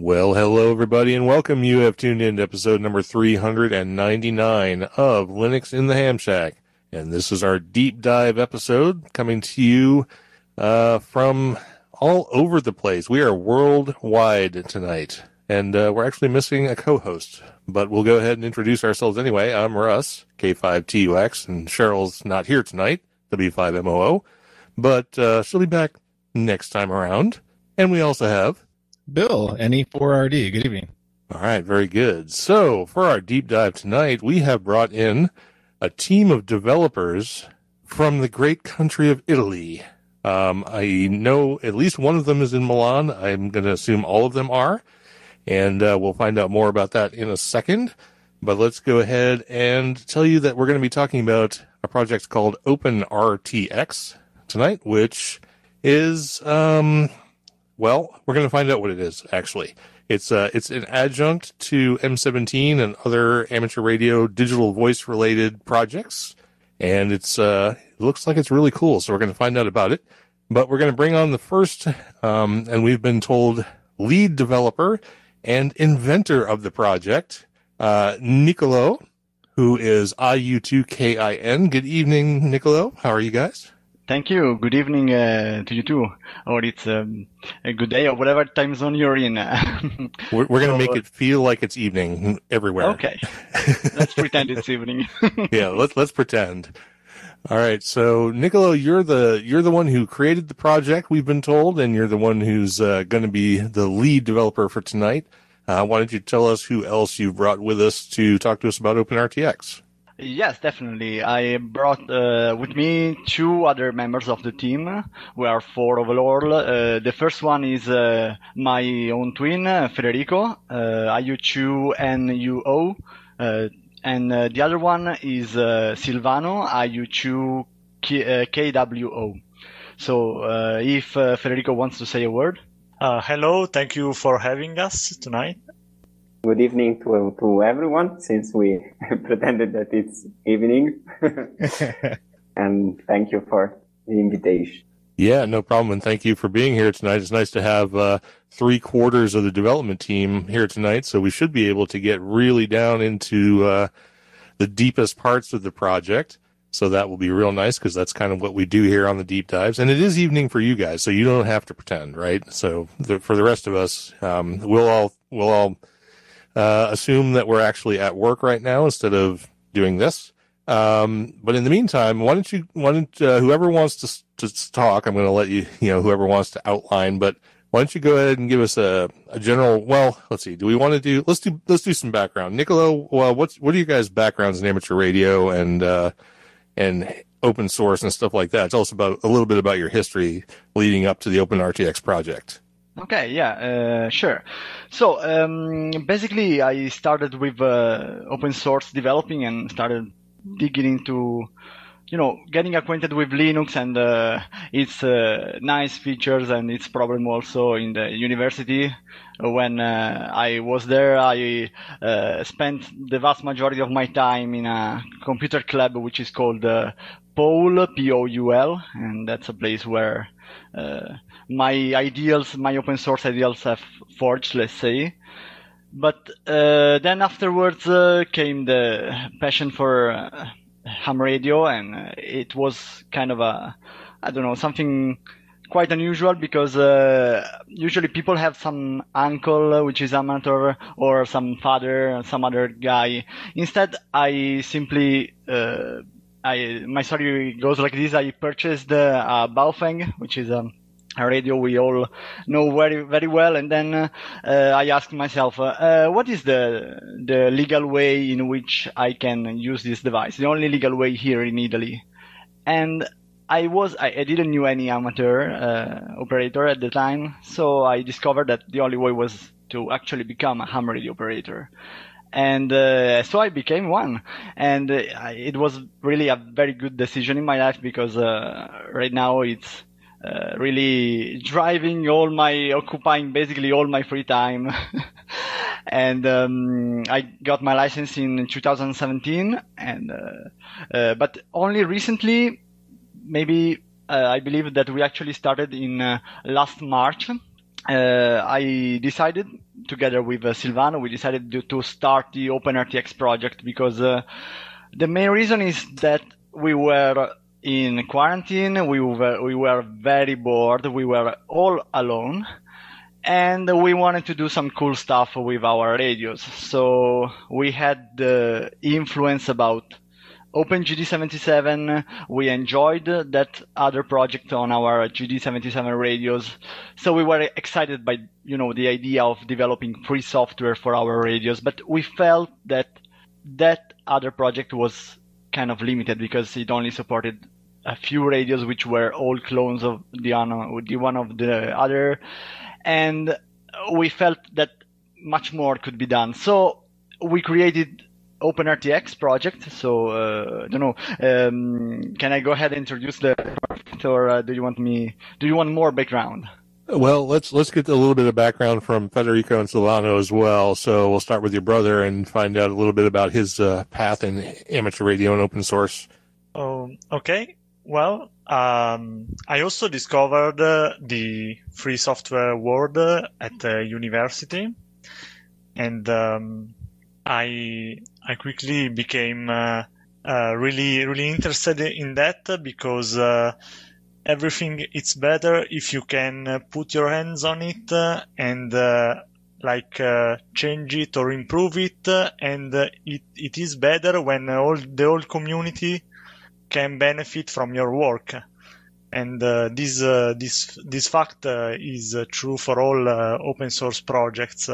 Well, hello everybody and welcome. You have tuned in to episode number 399 of Linux in the Ham Shack. And this is our deep dive episode coming to you from all over the place. We are worldwide tonight. And we're actually missing a co-host. But we'll go ahead and introduce ourselves anyway. I'm Russ, K5TUX, and Cheryl's not here tonight, W5MOO. But she'll be back next time around. And we also have Bill, NE4RD. Good evening. All right, very good. So, for our deep dive tonight, we have brought in a team of developers from the great country of Italy. I know at least one of them is in Milan. I'm going to assume all of them are. And we'll find out more about that in a second. But let's go ahead and tell you that we're going to be talking about a project called OpenRTX tonight, which is, well, we're going to find out what it is, actually. It's an adjunct to M17 and other amateur radio digital voice related projects. And it looks like it's really cool. So we're going to find out about it. But we're going to bring on the first, and we've been told, lead developer and inventor of the project, Niccolo, who is IU2KIN. Good evening, Niccolo. How are you guys? Thank you. Good evening to you too. Or it's a good day or whatever time zone you're in. We're going to make it feel like it's evening everywhere. Okay. Let's pretend it's evening. Yeah, let's pretend. All right. So, Niccolo, you're the one who created the project, we've been told, and you're the one who's going to be the lead developer for tonight. Why don't you tell us who else you've brought with us to talk to us about OpenRTX? Yes, definitely. I brought with me two other members of the team. We are four overall. The first one is my own twin, Federico, IU2NUO, and the other one is Sylvano, IU2KWO. So if Federico wants to say a word. Hello, thank you for having us tonight. Good evening to everyone, since we pretended that it's evening. And thank you for the invitation. Yeah, no problem. And thank you for being here tonight. It's nice to have 3/4 of the development team here tonight. So we should be able to get really down into the deepest parts of the project. So that will be real nice because that's kind of what we do here on the deep dives. And it is evening for you guys, so you don't have to pretend, right? So for the rest of us, we'll all assume that we're actually at work right now instead of doing this. But in the meantime, why don't whoever wants to talk, I'm going to let whoever wants to outline, but why don't you go ahead and give us a general, well, let's see, let's do some background. Niccolo, what are you guys' backgrounds in amateur radio and open source and stuff like that? Tell us a little bit about your history leading up to the OpenRTX project. Okay, yeah, sure. So, basically I started with open source developing and started digging into, getting acquainted with Linux and its nice features and its problem also in the university. When I was there, I spent the vast majority of my time in a computer club which is called POUL, P-O-U-L, and that's a place where my open source ideals have forged, let's say. But then afterwards came the passion for ham radio, and it was kind of something quite unusual because usually people have some uncle which is amateur or some father, some other guy. Instead, I simply my story goes like this. I purchased a Baofeng, which is a radio we all know very, very well. And then I asked myself, what is the legal way in which I can use this device? The only legal way here in Italy. And I didn't know any amateur operator at the time, so I discovered that the only way was to actually become a ham radio operator. And so I became one. And it was really a very good decision in my life because right now it's really occupying basically all my free time. And I got my license in 2017, and but only recently, maybe I believe that we actually started in last March. I decided together with Sylvano, we decided to start the OpenRTX project because the main reason is that we were in quarantine, we were very bored, we were all alone, and we wanted to do some cool stuff with our radios. So we had the influence about Opengd77. We enjoyed that other project on our GD77 radios. So we were excited by, the idea of developing free software for our radios. But we felt that that other project was kind of limited because it only supported a few radios, which were all clones of the one of the other. And we felt that much more could be done. So we created OpenRTX project. So I don't know. Can I go ahead and introduce the project, or do you want more background? Well, let's get a little bit of background from Federico and Sylvano as well. So we'll start with your brother and find out a little bit about his path in amateur radio and open source. Okay. Well, I also discovered the free software world at university, and I quickly became really interested in that because everything is better if you can put your hands on it and change it or improve it, and it is better when the whole community can benefit from your work. And this fact is true for all open source projects.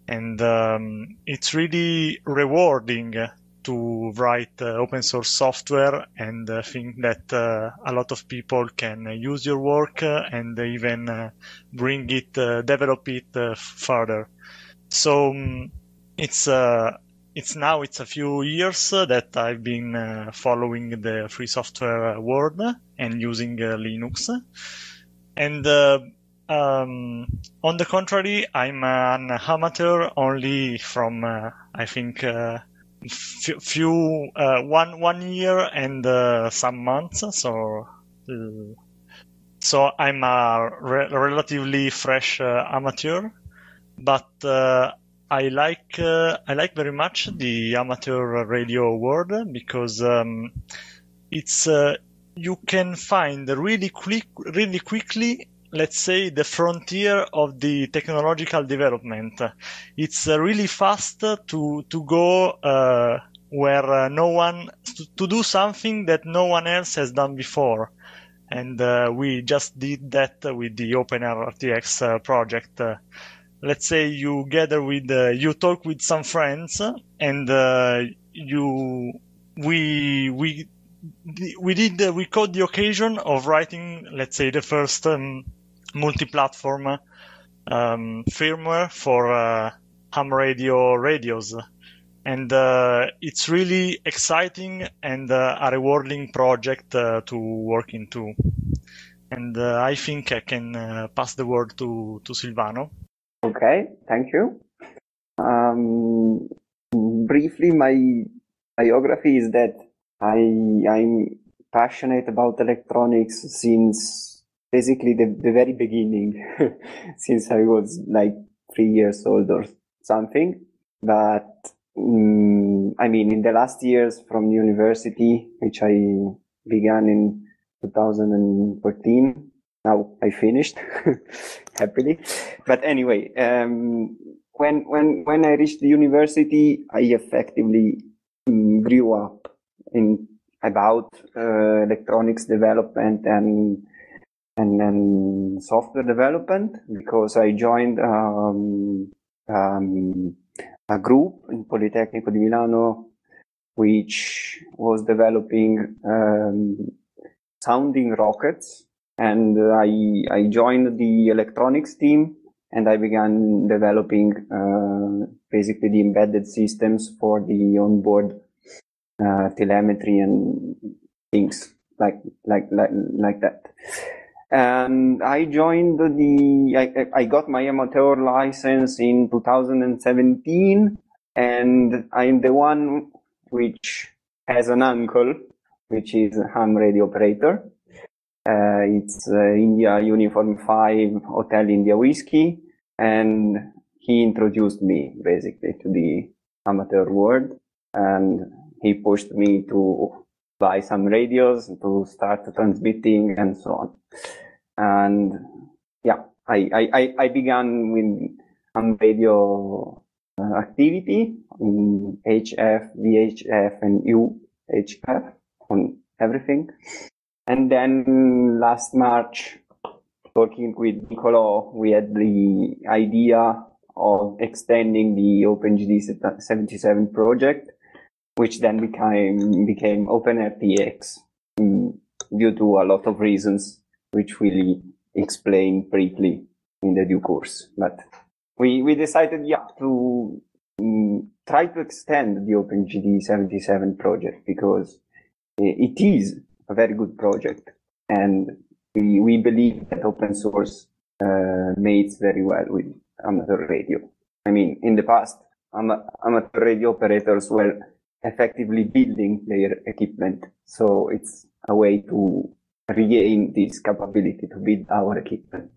And it's really rewarding to write open source software and think that a lot of people can use your work and even bring it, develop it further. So it's a few years that I've been following the free software world and using Linux. And on the contrary, I'm an amateur only from I think one year and some months. So I'm a relatively fresh amateur, but I like very much the amateur radio world because it's you can find really quickly, let's say, the frontier of the technological development. It's really fast to go where no one to do something that no one else has done before, and we just did that with the OpenRTX project. Let's say you gather with, you talk with some friends, and we caught the occasion of writing, let's say, the first multi-platform firmware for ham radio radios, and it's really exciting and a rewarding project to work into. And I think I can pass the word to Sylvano. Okay, thank you. Briefly, my biography is that I'm passionate about electronics since basically the very beginning, since I was like 3 years old or something. But in the last years from university, which I began in 2014, now I finished happily. But anyway, when I reached the university, I effectively grew up in about electronics development and software development, because I joined a group in Politecnico di Milano which was developing sounding rockets. And I joined the electronics team, and I began developing basically the embedded systems for the onboard telemetry and things like that. And I joined I got my amateur license in 2017, and I'm the one which has an uncle, which is a ham radio operator. It's India Uniform 5 Hotel India Whiskey, and he introduced me basically to the amateur world, and he pushed me to buy some radios to start transmitting and so on. And yeah, I began with some radio activity in HF, VHF, and UHF on everything. And then last March, talking with Niccolo, we had the idea of extending the Opengd77 project, which then became OpenRTX due to a lot of reasons, which we'll explain briefly in the due course. But we decided, to try to extend the Opengd77 project because it is a very good project, and we believe that open source mates very well with amateur radio. I mean, in the past, amateur radio operators were effectively building their equipment, so it's a way to regain this capability to build our equipment,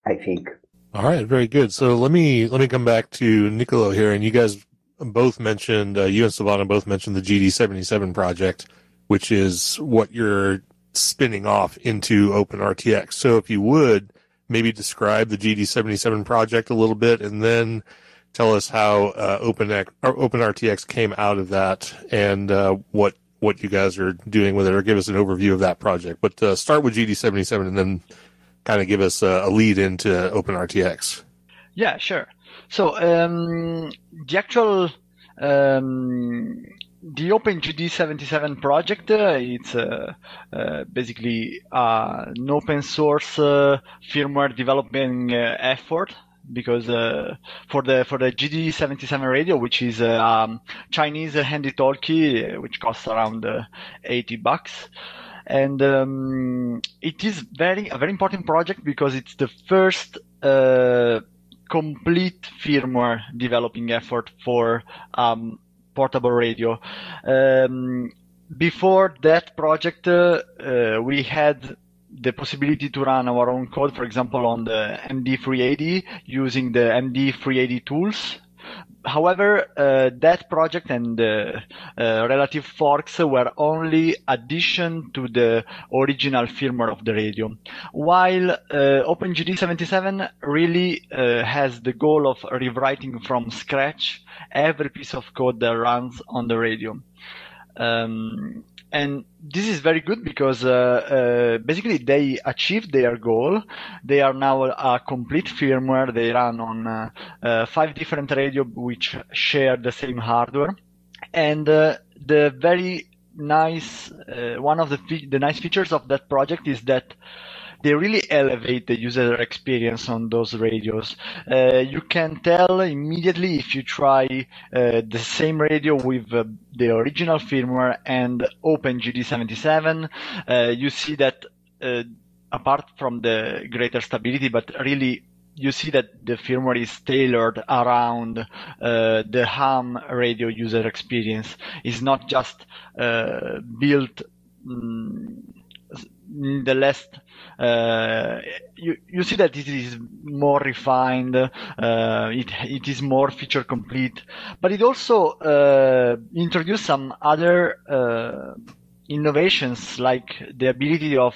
I think. All right, very good. So let me come back to Niccolo here, and you guys both mentioned, you and Sylvano both mentioned the GD77 project, which is what you're spinning off into OpenRTX. So if you would, maybe describe the GD77 project a little bit, and then tell us how OpenRTX came out of that, and what you guys are doing with it, or give us an overview of that project. But start with GD77, and then kind of give us a lead into OpenRTX. Yeah, sure. So the actual the Opengd77 project, it's basically an open source firmware development effort, because for the GD77 radio, which is Chinese handy-talkie, which costs around $80. And it is a very important project because it's the first complete firmware developing effort for portable radio. Before that project, we had the possibility to run our own code, for example, on the MD380 using the MD380 tools. However, that project and relative forks were only addition to the original firmware of the radio, while Opengd77 really has the goal of rewriting from scratch every piece of code that runs on the radio. And this is very good because basically they achieved their goal. They are now a complete firmware. They run on 5 different radios which share the same hardware. And the very nice one of the nice features of that project is that they really elevate the user experience on those radios. You can tell immediately if you try the same radio with the original firmware and Opengd77. You see that apart from the greater stability, but really you see that the firmware is tailored around the ham radio user experience. It's not just built the last you see that it is more refined, it is more feature complete, but it also introduced some other innovations, like the ability of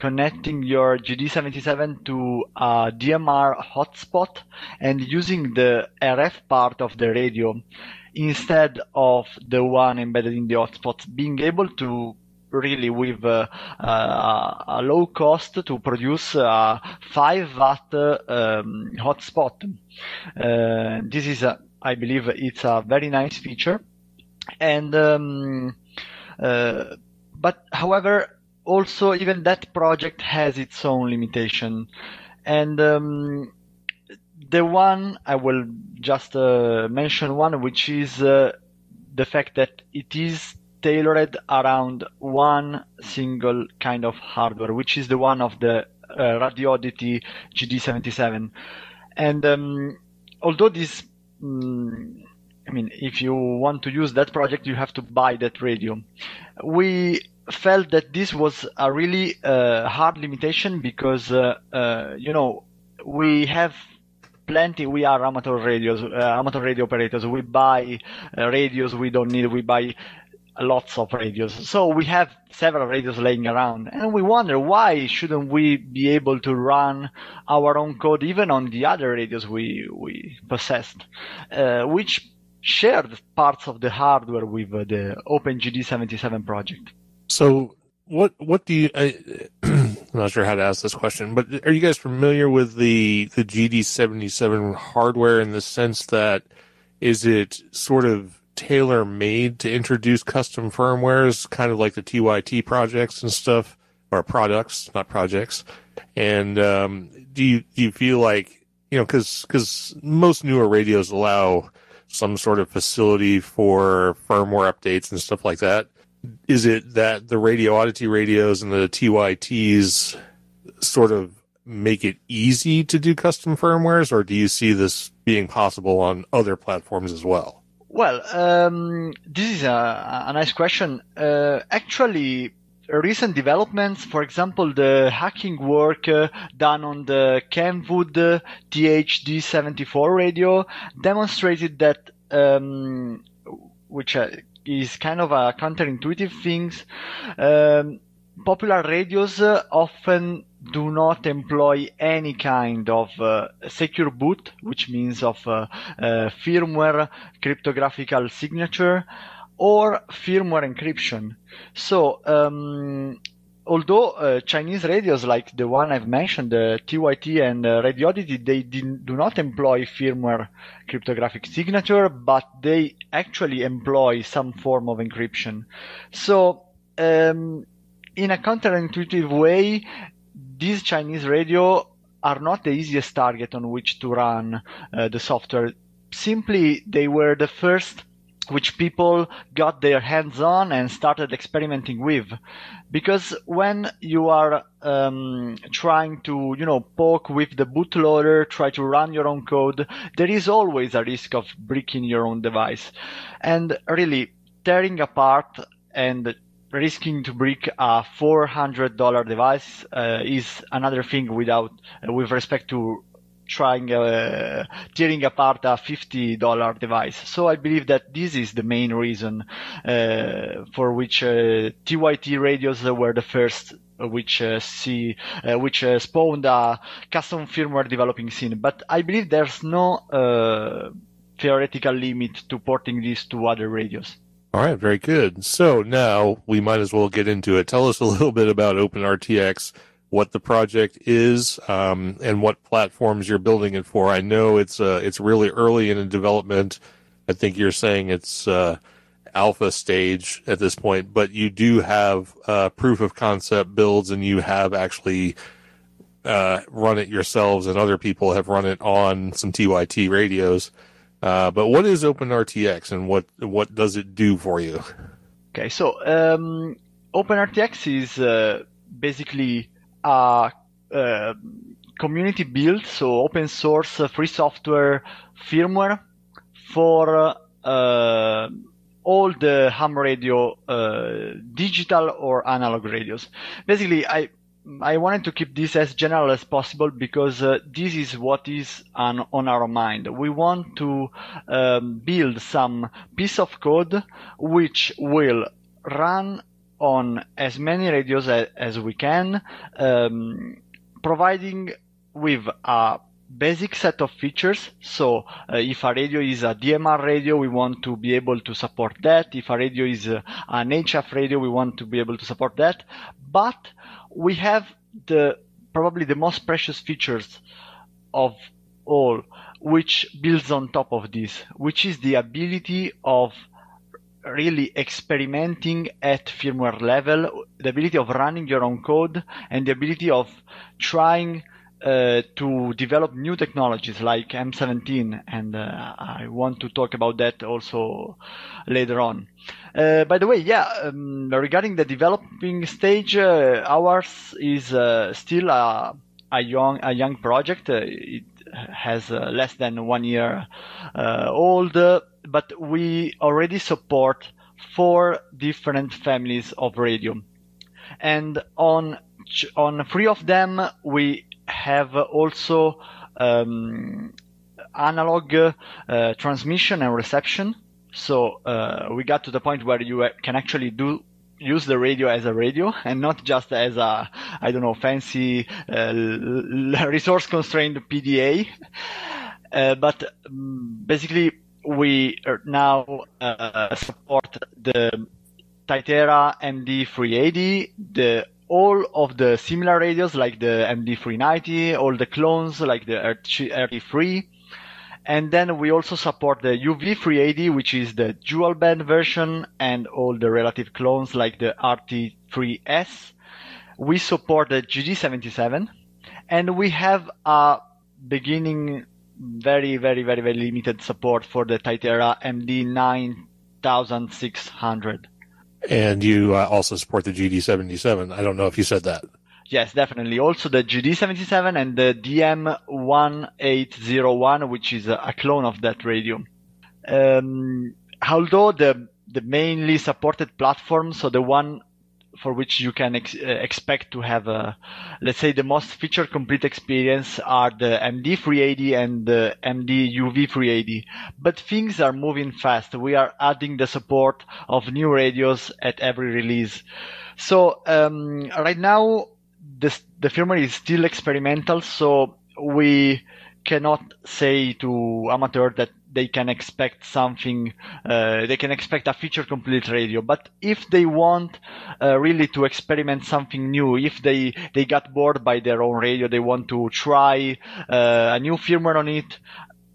connecting your GD77 to a DMR hotspot and using the RF part of the radio instead of the one embedded in the hotspot, being able to really with a low cost to produce a 5-watt hotspot. This is, I believe, it's a very nice feature. And but however, also even that project has its own limitation. And the one I will just mention one, which is the fact that it is tailored around one single kind of hardware, which is the one of the Radio Oddity GD77. And although this, I mean, if you want to use that project, you have to buy that radio. We felt that this was a really hard limitation because, you know, we have plenty. We are amateur radio operators. We buy radios we don't need. We buy lots of radios. So we have several radios laying around, and we wonder why shouldn't we be able to run our own code even on the other radios we possessed, which shared parts of the hardware with the Opengd77 project. So what do you, I'm not sure how to ask this question, but are you guys familiar with the GD77 hardware in the sense that is it sort of tailor-made to introduce custom firmwares, kind of like the TYT projects and stuff, or products, not projects? And do you feel like, because most newer radios allow some sort of facility for firmware updates and stuff like that. Is it that the Radio Oddity radios and the TYTs sort of make it easy to do custom firmwares, or do you see this being possible on other platforms as well? Well, this is a nice question. Actually, recent developments, for example, the hacking work done on the Kenwood THD74 radio demonstrated that, which is kind of a counterintuitive things. Popular radios often do not employ any kind of secure boot, which means of firmware cryptographic signature or firmware encryption. So, although Chinese radios like the one I've mentioned, the TYT and Radio Oddity, they do not employ firmware cryptographic signature, but they actually employ some form of encryption. So, in a counterintuitive way, these Chinese radio are not the easiest target on which to run the software. Simply, they were the first which people got their hands on and started experimenting with. Because when you are trying to, poke with the bootloader, try to run your own code, there is always a risk of breaking your own device. And really, tearing apart and risking to break a $400 device is another thing with respect to trying tearing apart a $50 device. So I believe that this is the main reason for which TYT radios were the first which spawned a custom firmware developing scene. But I believe there's no theoretical limit to porting this to other radios. All right, very good. So now we might as well get into it. Tell us a little bit about OpenRTX, what the project is, and what platforms you're building it for. I know it's really early in the development. I think you're saying it's alpha stage at this point, but you do have proof of concept builds, and you have actually run it yourselves, and other people have run it on some TYT radios. But what is OpenRTX, and what does it do for you? Okay, so OpenRTX is basically a community build, so open source free software firmware for all the ham radio, digital or analog radios. Basically, I wanted to keep this as general as possible because this is what is on our mind. We want to build some piece of code which will run on as many radios as we can, providing with a basic set of features. So if a radio is a DMR radio, we want to be able to support that. If a radio is an HF radio, we want to be able to support that. But we have probably the most precious features of all, which builds on top of this, which is the ability of really experimenting at firmware level, the ability of running your own code, and the ability of trying to develop new technologies like M17, and I want to talk about that also later on. By the way, regarding the developing stage, ours is still a young project. It has less than 1 year old, but we already support 4 different families of radio, and on 3 of them we have also analog transmission and reception. So we got to the point where you can actually use the radio as a radio and not just as a, I don't know, fancy resource constrained PDA. But basically, we now support the Titera MD380, all of the similar radios like the MD390, all the clones like the RT3. And then we also support the UV380, which is the dual band version, and all the relative clones like the RT3S. We support the GD77, and we have a beginning very, very, very, very limited support for the Titera MD9600. And you also support the GD77. I don't know if you said that. Yes, definitely. Also the GD77 and the DM1801, which is a clone of that radio. Although the mainly supported platform, so the one for which you can expect to have, let's say, the most feature-complete experience are the MD380 and the MD-UV380. But things are moving fast. We are adding the support of new radios at every release. So right now, the firmware is still experimental, so we cannot say to amateur that they can expect something, they can expect a feature complete radio. But if they want really to experiment something new, if they got bored by their own radio, they want to try a new firmware on it,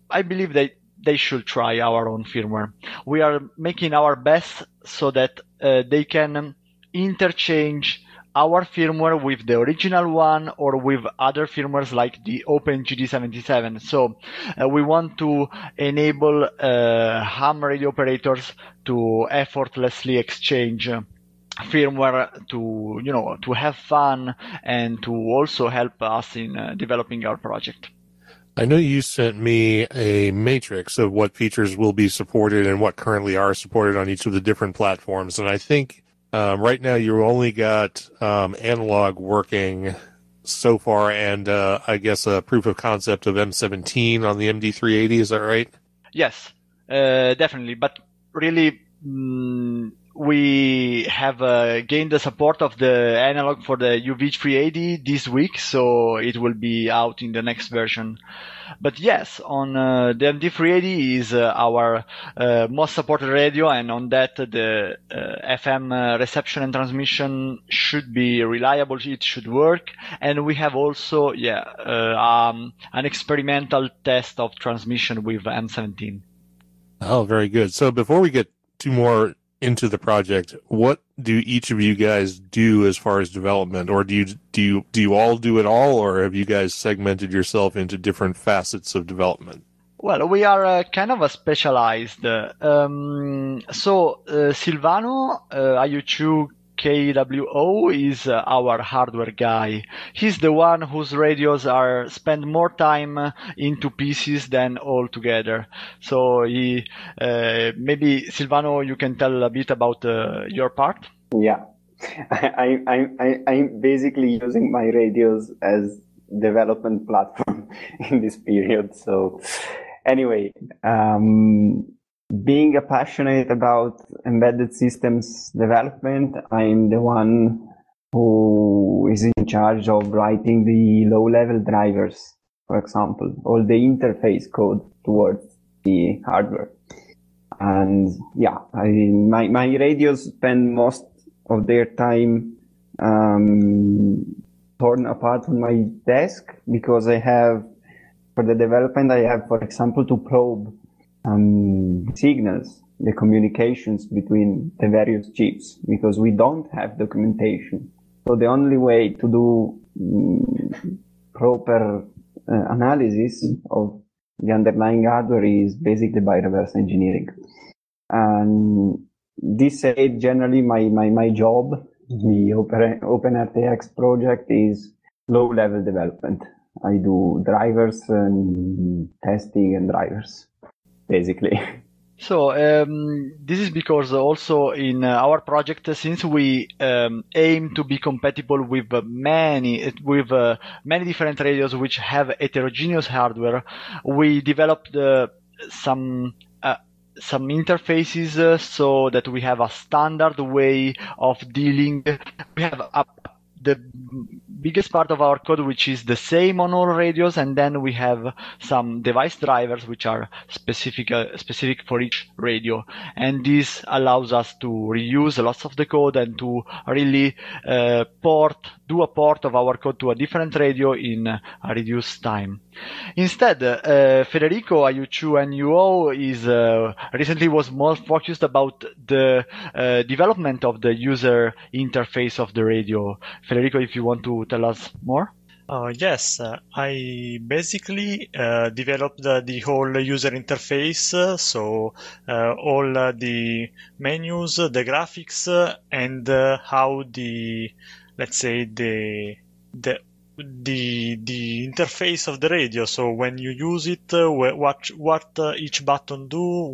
I believe they should try our own firmware. We are making our best so that they can interchange our firmware with the original one or with other firmwares like the Opengd77. So we want to enable ham radio operators to effortlessly exchange firmware to have fun and to also help us in developing our project. I know you sent me a matrix of what features will be supported and what currently are supported on each of the different platforms, and I think right now you only got analog working so far, and I guess a proof of concept of M17 on the MD380. Is that right? Yes, definitely. But really, we have gained the support of the analog for the UV380 this week, so it will be out in the next version. But yes, on the MD380 is our most supported radio, and on that the FM reception and transmission should be reliable. It should work, and we have also an experimental test of transmission with M17. Oh, very good. So before we get two more into the project, what do each of you guys do as far as development, or do you all do it all, or have you guys segmented yourself into different facets of development? Well, we are kind of specialized. Sylvano, IU2NUO is our hardware guy. He's the one whose radios spend more time into PCs than all together. So maybe Sylvano, you can tell a bit about your part. Yeah, I'm basically using my radios as development platform in this period. So anyway, being passionate about embedded systems development, I'm the one who is in charge of writing the low-level drivers, for example, all the interface code towards the hardware. And yeah, my radios spend most of their time torn apart on my desk, because for the development, I have, for example, to probe signals, the communications between the various chips, because we don't have documentation. So the only way to do proper analysis of the underlying hardware is basically by reverse engineering. And this said, generally my job, the OpenRTX project, is low-level development. I do drivers and testing and drivers, basically. So this is because also in our project, since we aim to be compatible with many different radios which have heterogeneous hardware, we developed some interfaces so that we have a standard way of dealing. We have the biggest part of our code which is the same on all radios, and then we have some device drivers which are specific for each radio, and this allows us to reuse lots of the code and to really do a port of our code to a different radio in a reduced time. Instead, Federico, IU2NUO recently was more focused about the development of the user interface of the radio. Federico, if you want to tell us more. Yes, I basically developed the whole user interface, so all the menus, the graphics, and how the interface of the radio. So when you use it, what each button do,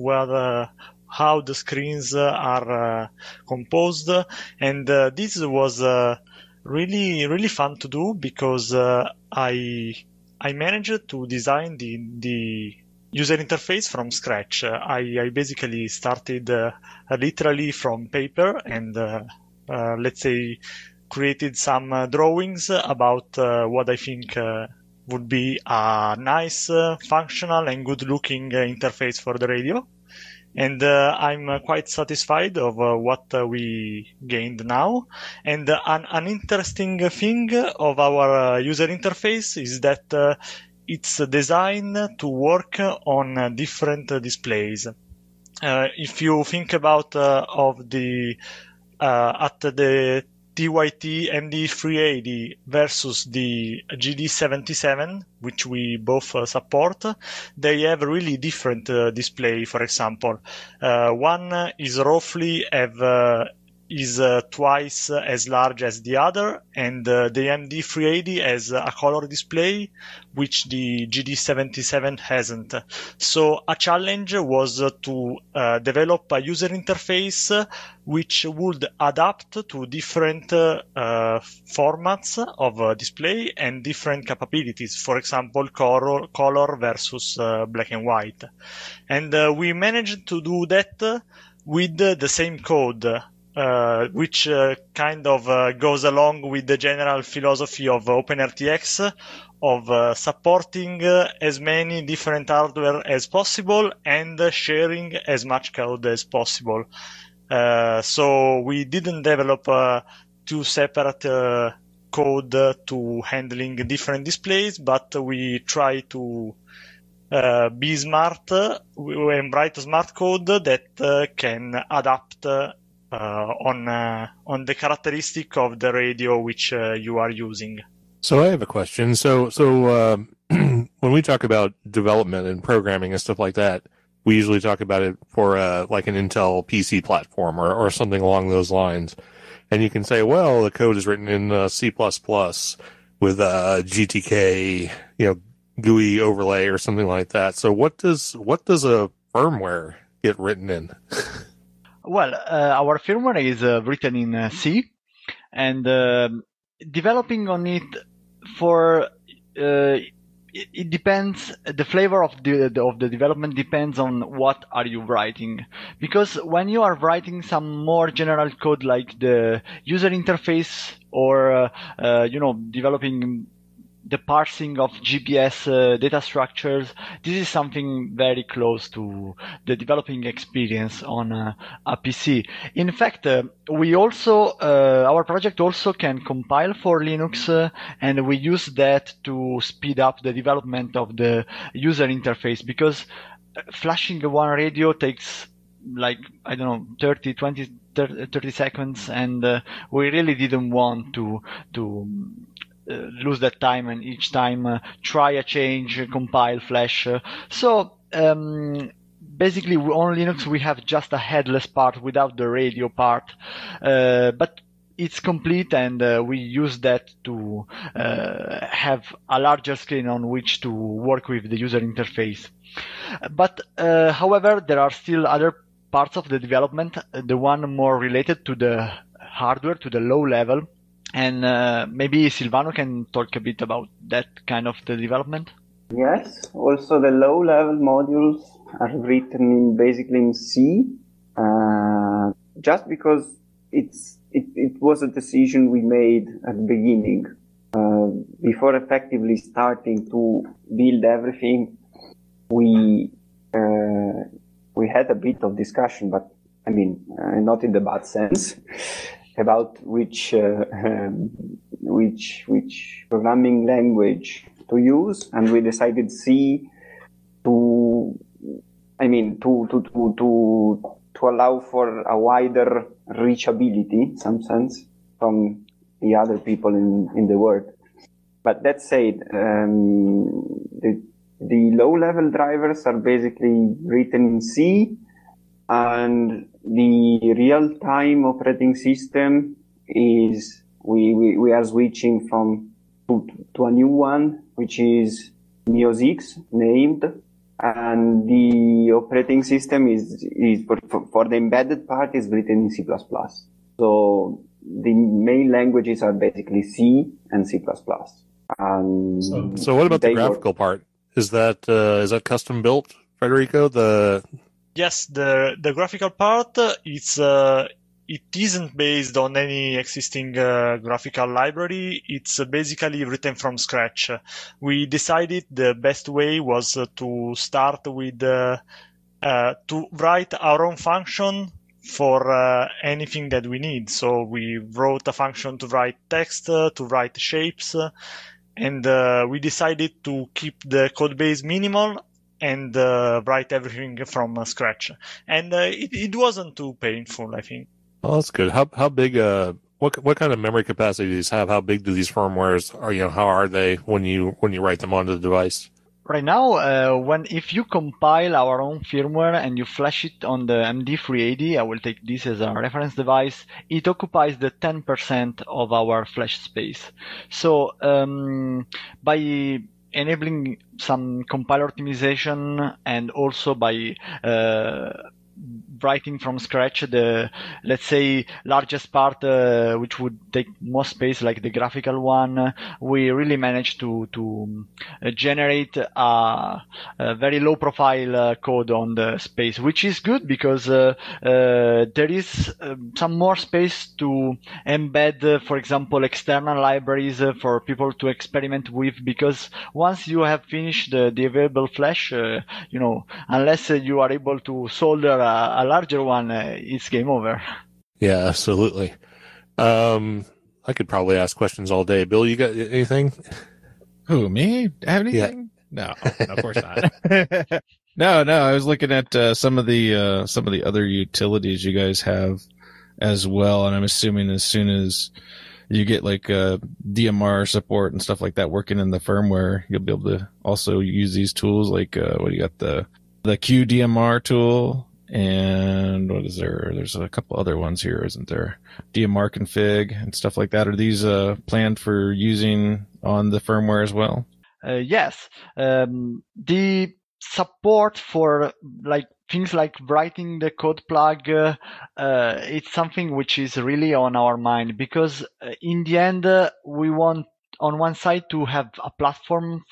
how the screens are composed, and this was really fun to do because I managed to design the user interface from scratch. I basically started literally from paper and created some drawings about what I think would be a nice, functional and good-looking interface for the radio. And I'm quite satisfied of what we gained now. And an interesting thing of our user interface is that it's designed to work on different displays. If you think about at the TYT MD380 versus the GD77, which we both support, they have really different display. For example, one is roughly is twice as large as the other, and the MD380 has a color display, which the GD77 hasn't. So a challenge was to develop a user interface which would adapt to different formats of display and different capabilities. For example, color versus black and white. And we managed to do that with the same code, which kind of goes along with the general philosophy of OpenRTX of supporting as many different hardware as possible and sharing as much code as possible. So we didn't develop two separate code to handling different displays, but we try to be smart and write smart code that can adapt on the characteristic of the radio which you are using. So I have a question. So when we talk about development and programming and stuff like that, we usually talk about it for like an Intel PC platform or something along those lines. And you can say, well, the code is written in C++ with GTK, GUI overlay or something like that. So what does a firmware get written in? Well, our firmware is written in C, and developing on it for it depends. The flavor of the development depends on what are you writing. Because when you are writing some more general code like the user interface or developing the parsing of GPS data structures, this is something very close to the developing experience on a PC. In fact, we also our project also can compile for Linux, and we use that to speed up the development of the user interface, because flashing one radio takes 30 seconds, and we really didn't want to lose that time and each time try a change, compile, flash. So basically on Linux we have just a headless part without the radio part. But it's complete, and we use that to have a larger screen on which to work with the user interface. But however, there are still other parts of the development, the one more related to the hardware, to the low level. And maybe Sylvano can talk a bit about that kind of the development. Yes, also the low-level modules are written basically in C, just because it was a decision we made at the beginning. Before effectively starting to build everything, we had a bit of discussion, but I mean, not in the bad sense, about which programming language to use, and we decided C to allow for a wider reachability, in some sense, from the other people in the world. But that said, the low-level drivers are basically written in C, and the real-time operating system is we are switching to a new one, which is NUO 6 named, and the operating system is for the embedded part is written in C++. So the main languages are basically C and C++. So what about the graphical part? Is that custom built, Federico? Yes, the graphical part it isn't based on any existing graphical library. It's basically written from scratch. We decided the best way was to start with to write our own function for anything that we need. So we wrote a function to write text, to write shapes, and we decided to keep the code base minimal and write everything from scratch. And it wasn't too painful, I think. Oh, that's good. How big? What kind of memory capacity do these have? How big do these firmwares are? How are they when you write them onto the device? Right now, if you compile our own firmware and you flash it on the MD380, I will take this as a reference device, it occupies the 10% of our flash space. So by enabling some compiler optimization and also by writing from scratch the, let's say, largest part which would take most space, like the graphical one, we really managed to generate a very low profile code on the space, which is good because there is some more space to embed, for example, external libraries for people to experiment with, because once you have finished the available flash, unless you are able to solder a larger one, it's game over. Yeah, absolutely. I could probably ask questions all day. Bill, you got anything? Who, me? Have anything? Yeah. No, of course not. No. I was looking at some of the other utilities you guys have as well, and I'm assuming as soon as you get like DMR support and stuff like that working in the firmware, you'll be able to also use these tools. Like what do you got? The QDMR tool. And what is there? There's a couple other ones here, isn't there? DMR config and stuff like that. Are these planned for using on the firmware as well? Yes. The support for things like writing the code plug, it's something which is really on our mind, because in the end, we want on one side to have a platform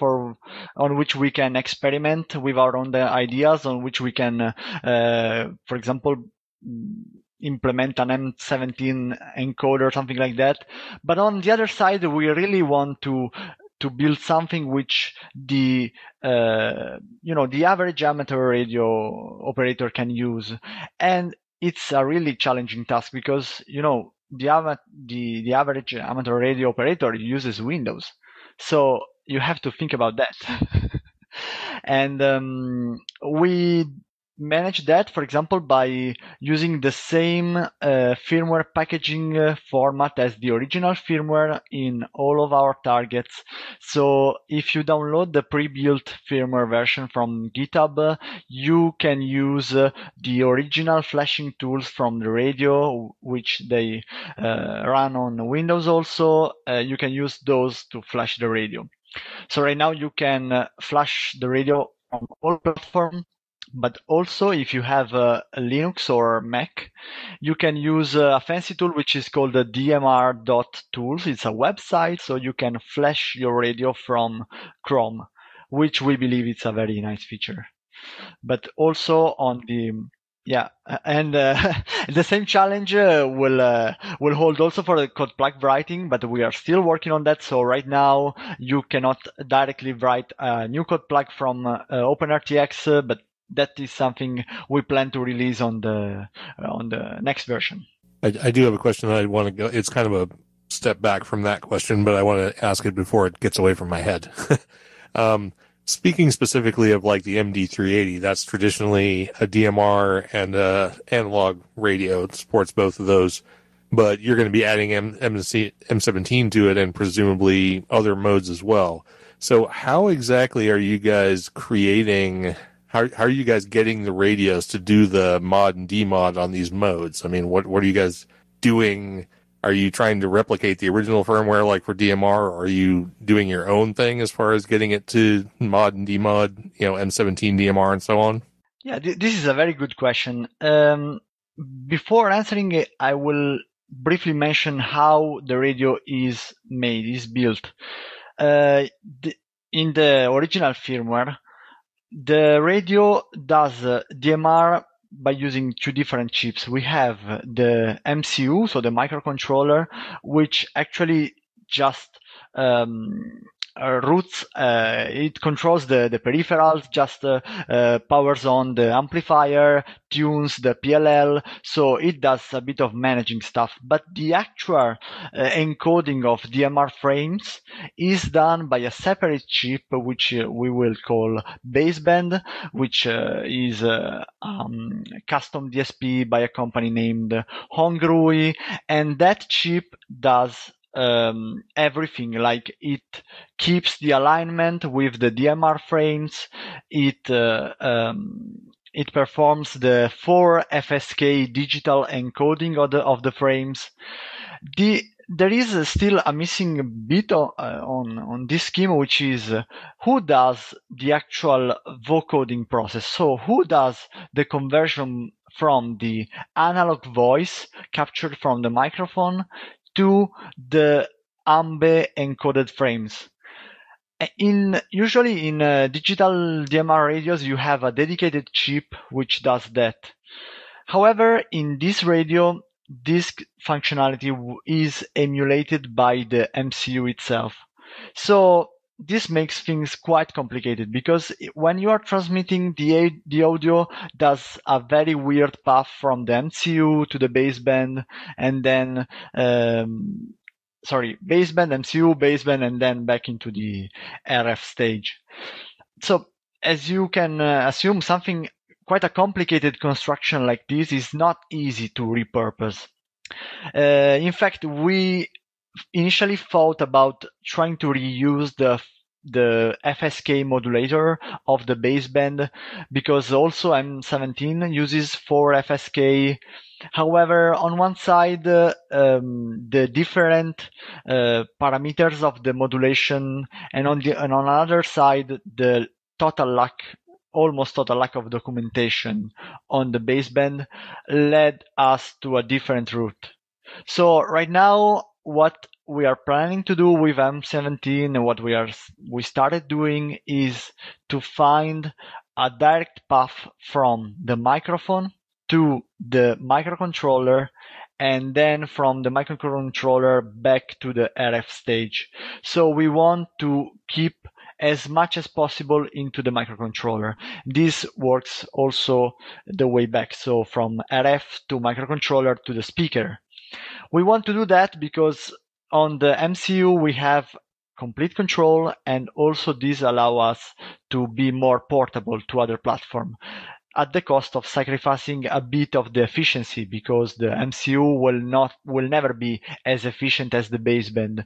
on which we can experiment with our own ideas, on which we can, for example, implement an M17 encoder or something like that. But on the other side, we really want to build something which the average amateur radio operator can use. And it's a really challenging task because, the average amateur radio operator uses Windows. So you have to think about that. And we manage that, for example, by using the same firmware packaging format as the original firmware in all of our targets. So if you download the pre-built firmware version from GitHub, you can use the original flashing tools from the radio, which they run on Windows also. You can use those to flash the radio. So right now you can flash the radio on all platforms, but also if you have a Linux or Mac, you can use a fancy tool which is called the DMR.tools. It's a website, so you can flash your radio from Chrome, which we believe it's a very nice feature. But also on the the same challenge will hold also for the code plug writing, but we are still working on that. So right now you cannot directly write a new code plug from OpenRTX, but that is something we plan to release on the next version. I do have a question that I want to go. It's kind of a step back from that question, but I want to ask it before it gets away from my head. Speaking specifically of like the MD380, that's traditionally a DMR and analog radio. It supports both of those, but you're going to be adding M17 to it and presumably other modes as well. So how exactly are you guys creating, how are you guys getting the radios to do the mod and demod on these modes? I mean, what are you guys doing? Are you trying to replicate the original firmware like for DMR, or are you doing your own thing as far as getting it to mod and demod, M17 DMR and so on? Yeah, this is a very good question. Before answering it, I will briefly mention how the radio is made, is built. In the original firmware, the radio does DMR by using two different chips. We have the MCU, so the microcontroller, which actually just routes, it controls the peripherals, just powers on the amplifier, tunes the PLL, so it does a bit of managing stuff. But the actual encoding of DMR frames is done by a separate chip, which we will call baseband, which is custom DSP by a company named Hongruy, and that chip does everything. Like, it keeps the alignment with the DMR frames. It performs the 4 FSK digital encoding of the frames. There is still a missing bit on this scheme, which is who does the actual vocoding process. So who does the conversion from the analog voice captured from the microphone to the AMBE encoded frames. Usually in digital DMR radios, you have a dedicated chip which does that. However, in this radio, this functionality is emulated by the MCU itself. So this makes things quite complicated, because when you are transmitting, the audio does a very weird path from the MCU to the baseband, and then baseband, MCU, baseband, and then back into the RF stage. So as you can assume, something quite a complicated construction like this is not easy to repurpose. In fact, we initially thought about trying to reuse the FSK modulator of the baseband, because also M17 uses 4 FSK. However, on one side, the different parameters of the modulation, and on another side, the almost total lack of documentation on the baseband led us to a different route. So right now, what we are planning to do with M17 and what we started doing is to find a direct path from the microphone to the microcontroller, and then from the microcontroller back to the RF stage. So we want to keep as much as possible into the microcontroller. This works also the way back, so from RF to microcontroller to the speaker. We want to do that because on the MCU we have complete control, and also this allows us to be more portable to other platforms. at the cost of sacrificing a bit of the efficiency, because the MCU will never be as efficient as the baseband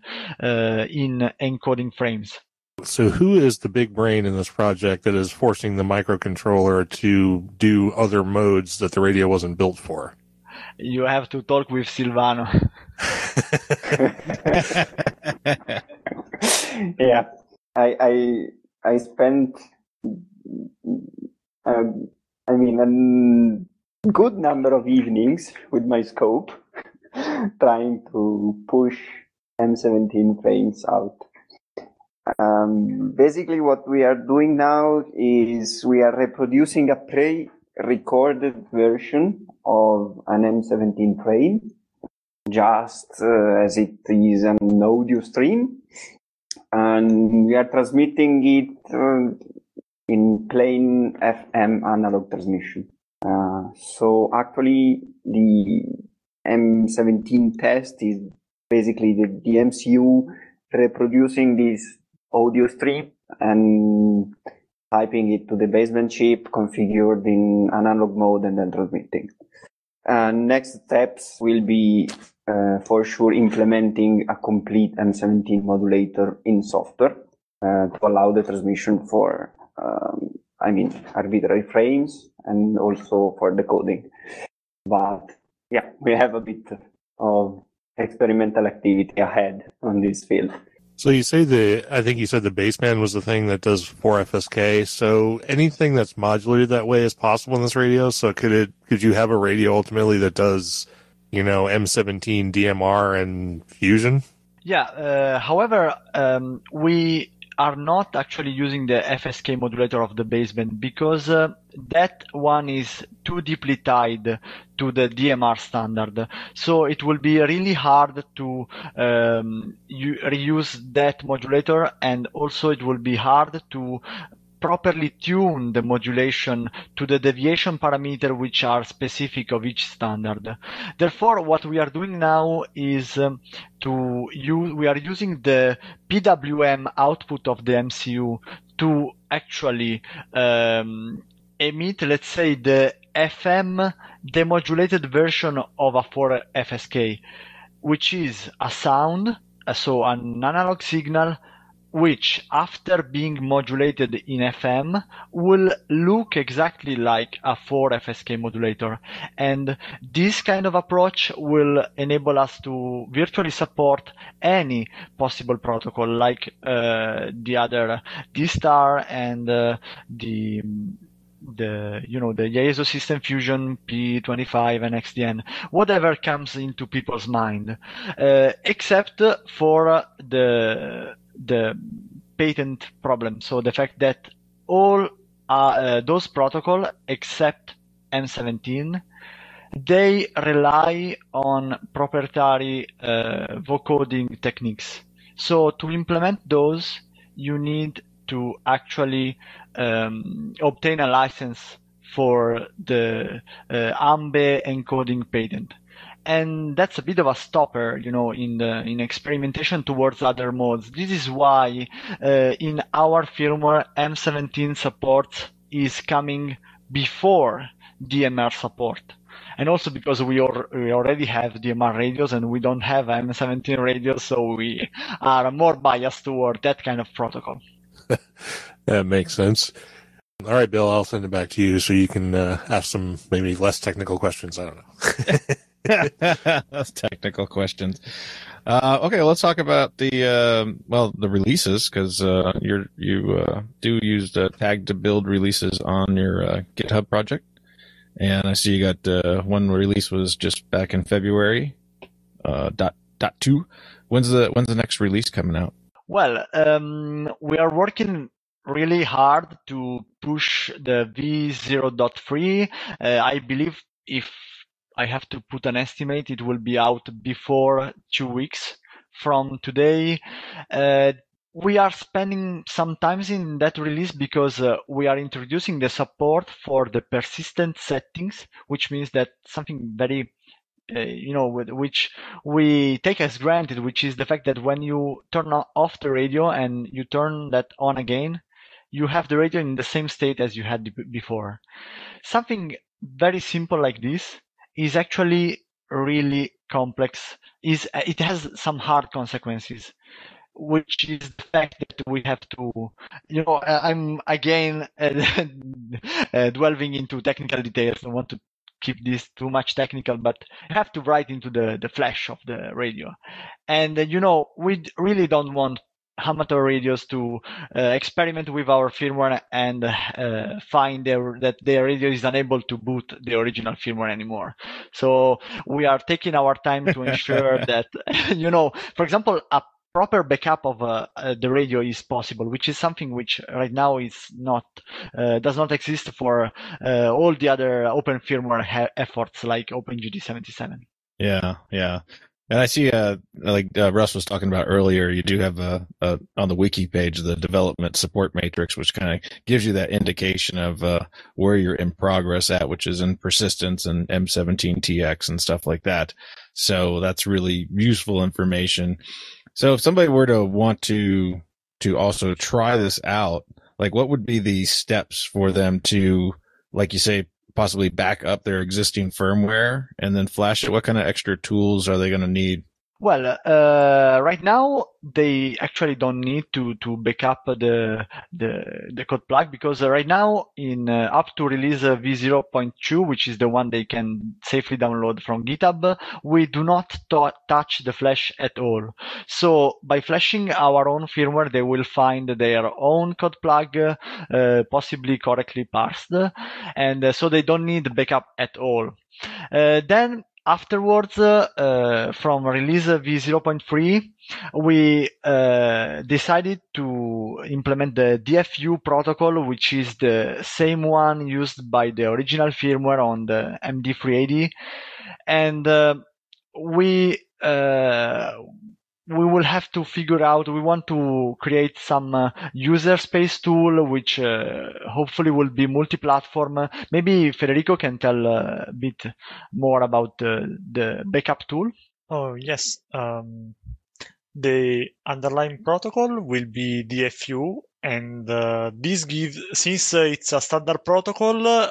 in encoding frames. So who is the big brain in this project that is forcing the microcontroller to do other modes that the radio wasn't built for? You have to talk with Sylvano. Yeah, I spent a good number of evenings with my scope trying to push M17 frames out. Basically, what we are doing now is we are reproducing a pre-recorded version of an M17 frame, just as it is an audio stream, and we are transmitting it in plain FM analog transmission. So actually, the M17 test is basically the MCU reproducing this audio stream and typing it to the baseband chip configured in analog mode and then transmitting. Next steps will be for sure implementing a complete M17 modulator in software to allow the transmission for arbitrary frames and also for decoding. But yeah, we have a bit of experimental activity ahead on this field. So you say I think you said the baseband was the thing that does 4 FSK. So anything that's modulated that way is possible in this radio. So could you have a radio ultimately that does, M17 DMR and fusion? Yeah. However, we are not actually using the FSK modulator of the baseband, because that one is too deeply tied to the DMR standard. So it will be really hard to reuse that modulator, and also it will be hard to properly tune the modulation to the deviation parameter which are specific of each standard. Therefore, what we are doing now is we are using the PWM output of the MCU to actually emit, let's say, the FM demodulated version of a 4 FSK, which is a sound, so an analog signal, which after being modulated in FM will look exactly like a 4 FSK modulator. And this kind of approach will enable us to virtually support any possible protocol, like the other D-Star and the ISO System Fusion P25 and XDN, whatever comes into people's mind, except for the patent problem. So the fact that all those protocols except M17, they rely on proprietary vocoding techniques. So to implement those, you need to actually obtain a license for the AMBE encoding patent. And that's a bit of a stopper, in experimentation towards other modes. This is why in our firmware, M17 support is coming before DMR support. And also because we already have DMR radios and we don't have M17 radios, so we are more biased toward that kind of protocol. That makes sense. All right, Bill, I'll send it back to you so you can ask some maybe less technical questions. I don't know. That's technical questions. Okay, let's talk about the releases, because you do use the tag to build releases on your GitHub project, and I see you got one release was just back in February. .2. When's the next release coming out? Well, we are working really hard to push the V0.3. I believe if I have to put an estimate, it will be out before 2 weeks from today. We are spending some time in that release because we are introducing the support for the persistent settings, which means that something very which we take as granted, which is the fact that when you turn off the radio and you turn that on again, you have the radio in the same state as you had before. Something very simple like this is actually really complex. It has some hard consequences, which is the fact that we have to, I'm again delving into technical details. I don't want to keep this too much technical, but you have to write into the flash of the radio. And, we really don't want amateur radios to experiment with our firmware and find that their radio is unable to boot the original firmware anymore. So we are taking our time to ensure that, for example, a proper backup of the radio is possible, which is something which right now is does not exist for all the other open firmware efforts like Opengd77. Yeah. And I see, like Russ was talking about earlier, you do have on the wiki page, the development support matrix, which kind of gives you that indication of where you're in progress at, which is in persistence and M17TX and stuff like that. So that's really useful information. So if somebody were to want to also try this out, like what would be the steps for them to, like you say, possibly back up their existing firmware and then flash it? What kind of extra tools are they going to need? Well, right now they actually don't need to back up the code plug, because right now in up to release v0.2, which is the one they can safely download from GitHub, we do not touch the flash at all. So by flashing our own firmware, they will find their own code plug, possibly correctly parsed, and so they don't need backup at all. Then afterwards, from release v0.3, we decided to implement the DFU protocol, which is the same one used by the original firmware on the MD380. And we will have to figure out, we want to create some user space tool, which hopefully will be multi-platform. Maybe Federico can tell a bit more about the backup tool. Oh, yes. The underlying protocol will be DFU, and this gives, since it's a standard protocol,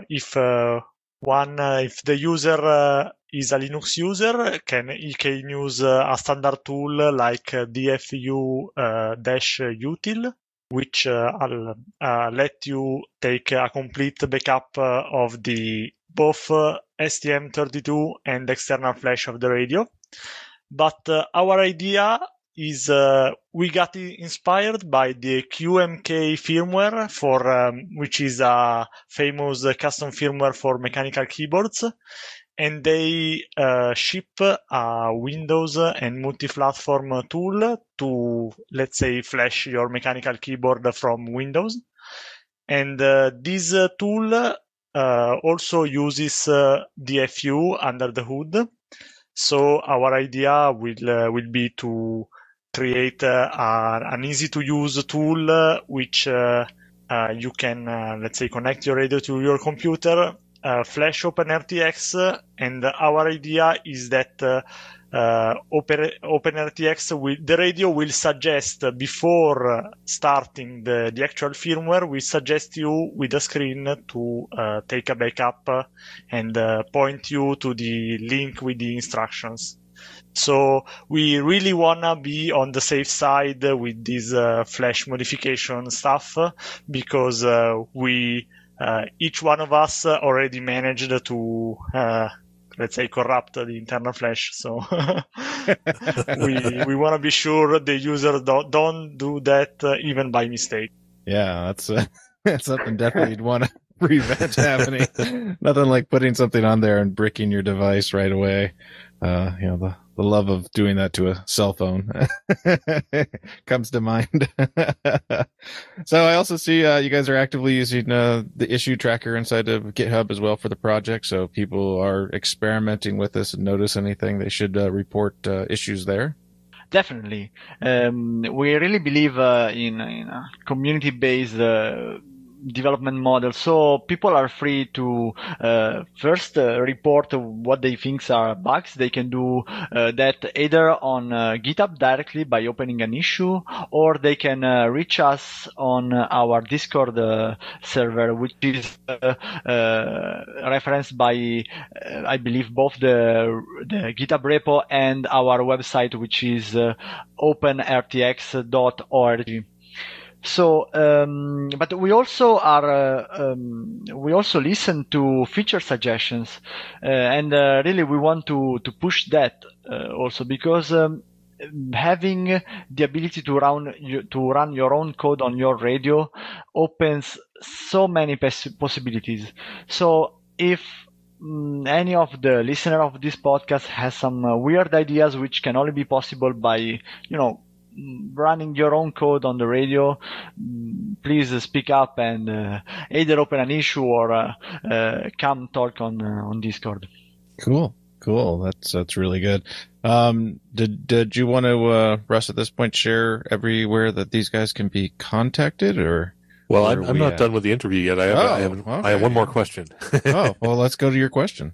if the user is a Linux user, he can use a standard tool like DFU-util, which will let you take a complete backup of the both STM32 and external flash of the radio. But our idea is we got inspired by the QMK firmware, which is a famous custom firmware for mechanical keyboards, and they ship a Windows and multi-platform tool to, let's say, flash your mechanical keyboard from Windows. And this tool also uses DFU under the hood. So our idea will be to create an easy-to-use tool which you can, let's say, connect your radio to your computer, flash OpenRTX, and our idea is that OpenRTX the radio will suggest, before starting the actual firmware, will suggest you with a screen to take a backup and point you to the link with the instructions. So we really wanna be on the safe side with this flash modification stuff, because each one of us already managed to let's say corrupt the internal flash. So we want to be sure the user don't do that even by mistake. Yeah, that's something definitely you'd want to prevent happening. Nothing like putting something on there and bricking your device right away. The love of doing that to a cell phone comes to mind. So I also see you guys are actively using the issue tracker inside of GitHub as well for the project. So if people are experimenting with this and notice anything, they should report issues there. Definitely. We really believe in a community-based development model. So people are free to first report what they think are bugs. They can do that either on GitHub directly by opening an issue, or they can reach us on our Discord server, which is referenced by, I believe, both the GitHub repo and our website, which is OpenRTX.org. So, but we also we also listen to feature suggestions, and really we want to push that also, because having the ability to run your own code on your radio opens so many possibilities. So if any of the listener of this podcast has some weird ideas which can only be possible by, running your own code on the radio, please speak up and either open an issue or come talk on Discord. Cool. That's really good. Did you want to, Russ, at this point, share everywhere that these guys can be contacted, or? Well, I'm not done with the interview yet. I have one more question. Oh, well, let's go to your question.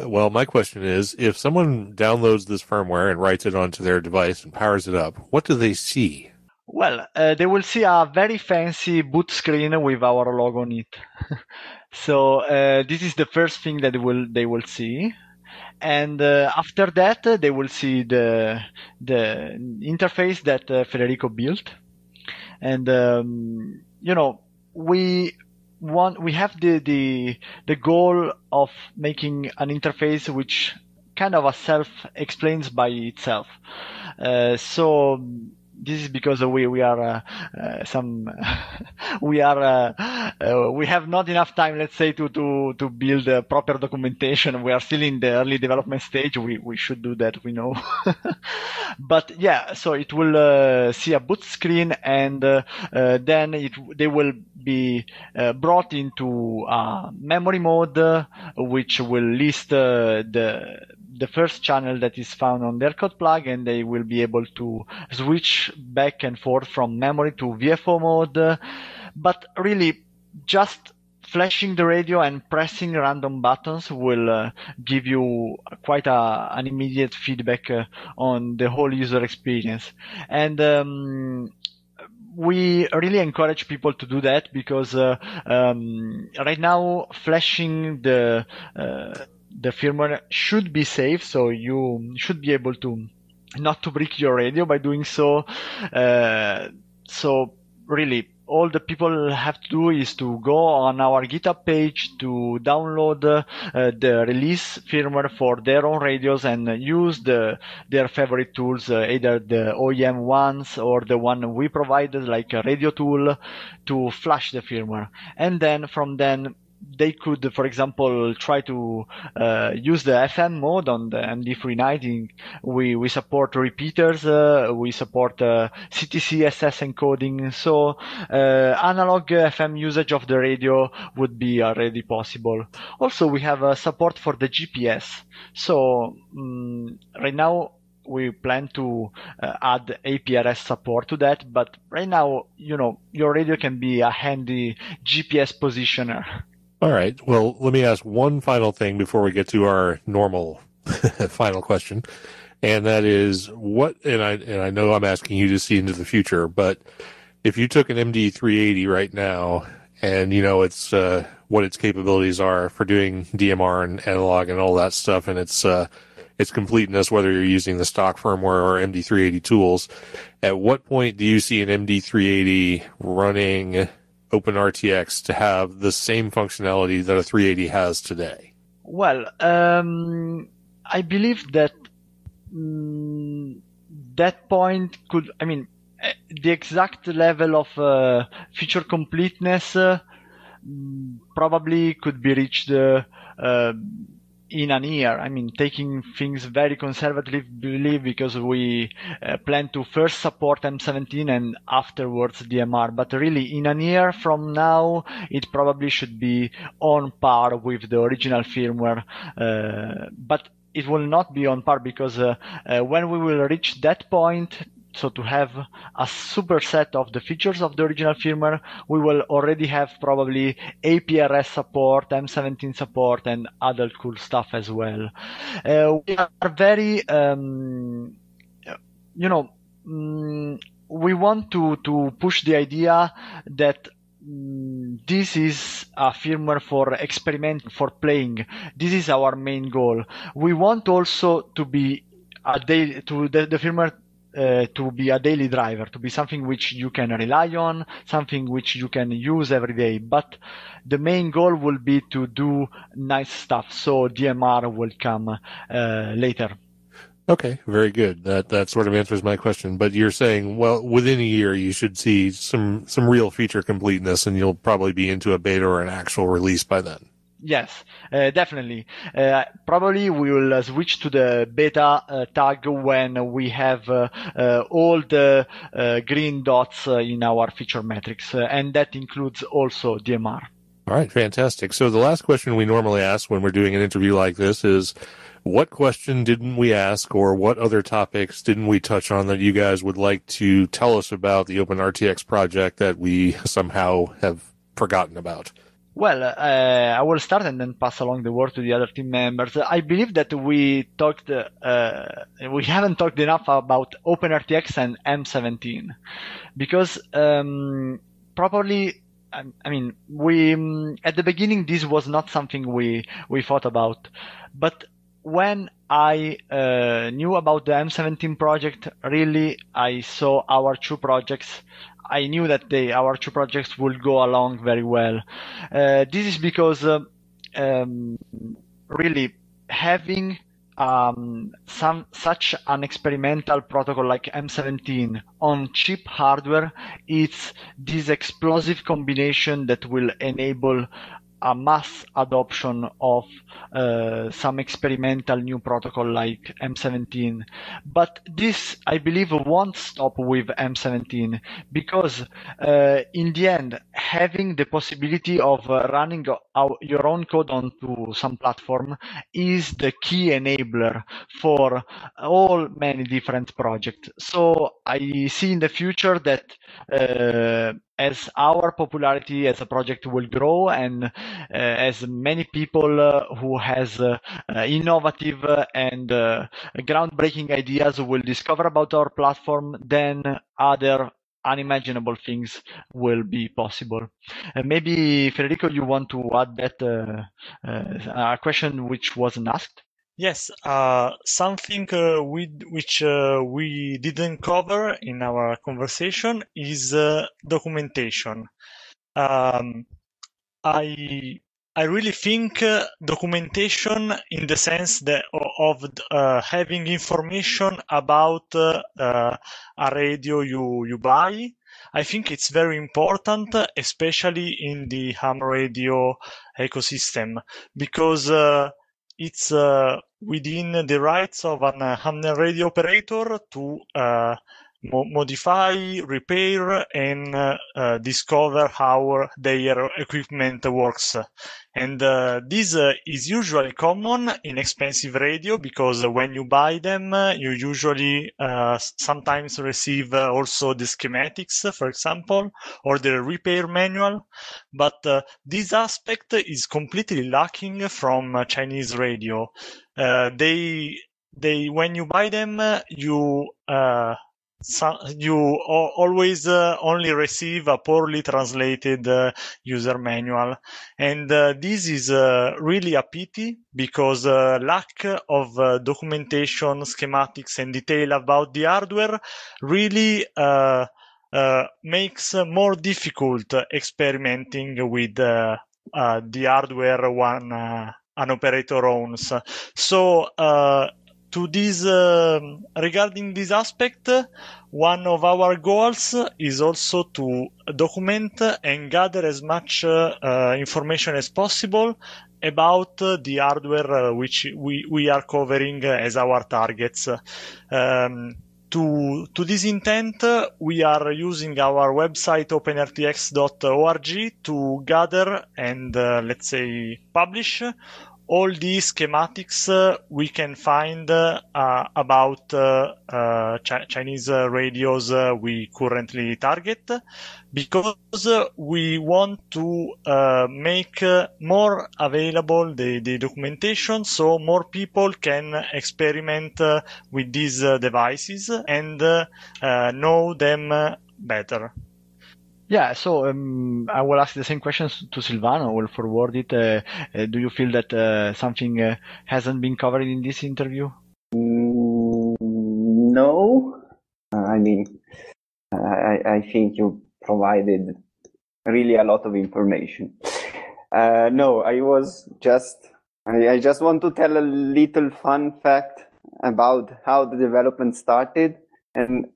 Well, my question is, if someone downloads this firmware and writes it onto their device and powers it up, what do they see? Well, they will see a very fancy boot screen with our logo on it. So this is the first thing that they will see. And after that, they will see the interface that Federico built. And, we have the goal of making an interface which kind of self-explains by itself. So this is because we have not enough time, let's say, to build a proper documentation. We are still in the early development stage. We should do that, we know. But yeah, so it will see a boot screen, and then they will be brought into memory mode, which will list the first channel that is found on their code plug, and they will be able to switch back and forth from memory to VFO mode. But really, just flashing the radio and pressing random buttons will give you quite an immediate feedback on the whole user experience. And we really encourage people to do that, because right now flashing the firmware should be safe, so you should be able to not to break your radio by doing so. So really, all the people have to do is to go on our GitHub page to download the release firmware for their own radios and use their favorite tools, either the OEM ones or the one we provided, like a radio tool, to flash the firmware. And then from then, they could, for example, try to use the FM mode on the MD390. We support repeaters, we support CTC SS encoding, so analog FM usage of the radio would be already possible. Also, we have support for the GPS. So right now, we plan to add APRS support to that, but right now, your radio can be a handy GPS positioner. All right. Well, let me ask one final thing before we get to our normal final question. And that is and I know I'm asking you to see into the future, but if you took an MD380 right now and it's what its capabilities are for doing DMR and analog and all that stuff, and its completeness, whether you're using the stock firmware or MD380 tools, at what point do you see an MD380 running OpenRTX to have the same functionality that a 380 has today? Well, I believe that that point could, the exact level of feature completeness probably could be reached in a year. Taking things very conservatively, because we plan to first support M17 and afterwards DMR. But really, in a year from now, it probably should be on par with the original firmware. But it will not be on par, because when we will reach that point, so to have a superset of the features of the original firmware, we will already have probably APRS support, M17 support, and other cool stuff as well. We are very, we want to push the idea that this is a firmware for experimenting, for playing. This is our main goal. We want also to be the firmware to be a daily driver, to be something which you can rely on, something which you can use every day. But the main goal will be to do nice stuff. So DMR will come later. Okay, very good. That sort of answers my question. But you're saying, well, within a year you should see some real feature completeness, and you'll probably be into a beta or an actual release by then. Yes, definitely. Probably we will switch to the beta tag when we have all the green dots in our feature metrics, and that includes also DMR. All right, fantastic. So the last question we normally ask when we're doing an interview like this is, what question didn't we ask, or what other topics didn't we touch on that you guys would like to tell us about the OpenRTX project that we somehow have forgotten about? Well, I will start and then pass along the word to the other team members. I believe that we haven't talked enough about OpenRTX and M17, because probably, I mean, we at the beginning this was not something we thought about, but when I knew about the M17 project, really, I saw our two projects. I knew that our two projects would go along very well. This is because really having such an experimental protocol like M17 on cheap hardware, it's this explosive combination that will enable a mass adoption of some experimental new protocol like M17. But this, I believe, won't stop with M17, because in the end, having the possibility of running your own code onto some platform is the key enabler for many different projects. So I see in the future that as our popularity as a project will grow, and as many people who has innovative and groundbreaking ideas will discover about our platform, then other unimaginable things will be possible. Maybe Federico, you want to add that a question which wasn't asked? Yes, something which we didn't cover in our conversation is documentation. I really think documentation in the sense that of having information about a radio you buy. I think it's very important, especially in the ham radio ecosystem, because it's within the rights of an ham radio operator to modify, repair, and discover how their equipment works. And this is usually common in expensive radio, because when you buy them, you usually sometimes receive also the schematics, for example, or the repair manual. But this aspect is completely lacking from Chinese radio. They when you buy them, you always only receive a poorly translated user manual, and this is really a pity, because lack of documentation, schematics, and detail about the hardware really makes more difficult experimenting with the hardware an operator owns. So to this, regarding this aspect, one of our goals is also to document and gather as much information as possible about the hardware which we are covering as our targets. To this intent, we are using our website openrtx.org to gather and, let's say, publish all these schematics we can find about Chinese radios we currently target, because we want to make more available the documentation so more people can experiment with these devices and know them better. Yeah, so I will ask the same questions to Sylvano. I will forward it. Do you feel that something hasn't been covered in this interview? No. I mean, I think you provided really a lot of information. No, I just want to tell a little fun fact about how the development started and